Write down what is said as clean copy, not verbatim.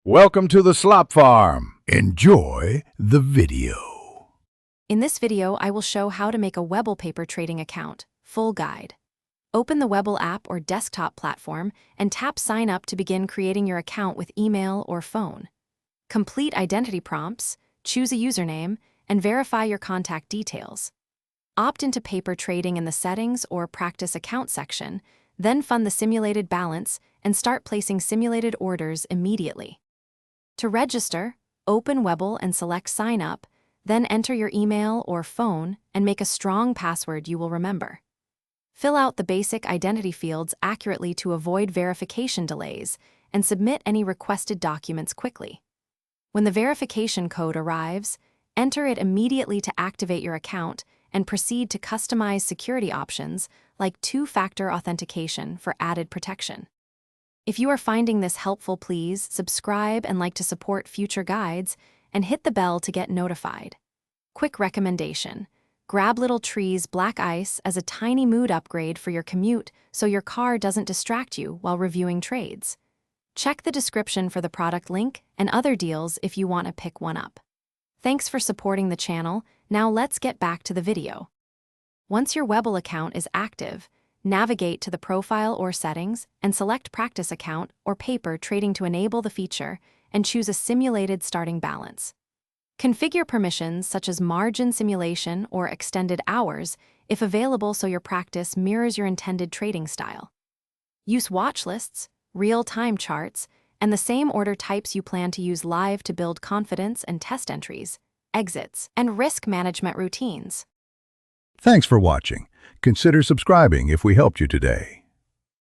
Welcome to the Slop Farm. Enjoy the video. In this video, I will show how to make a Webull paper trading account, full guide. Open the Webull app or desktop platform and tap Sign Up to begin creating your account with email or phone. Complete identity prompts, choose a username, and verify your contact details. Opt into paper trading in the Settings or Practice Account section, then fund the simulated balance and start placing simulated orders immediately. To register, open Webull and select Sign Up, then enter your email or phone and make a strong password you will remember. Fill out the basic identity fields accurately to avoid verification delays and submit any requested documents quickly. When the verification code arrives, enter it immediately to activate your account and proceed to customize security options like two-factor authentication for added protection. If you are finding this helpful, please subscribe and like to support future guides and hit the bell to get notified. Quick recommendation: grab Little Tree's Black Ice as a tiny mood upgrade for your commute so your car doesn't distract you while reviewing trades. Check the description for the product link and other deals if you want to pick one up. Thanks for supporting the channel. Now let's get back to the video. Once your Webull account is active, navigate to the Profile or Settings and select Practice Account or Paper Trading to enable the feature and choose a simulated starting balance. Configure permissions such as margin simulation or extended hours if available so your practice mirrors your intended trading style. Use watch lists, real-time charts, and the same order types you plan to use live to build confidence and test entries, exits, and risk management routines. Thanks for watching. Consider subscribing if we helped you today.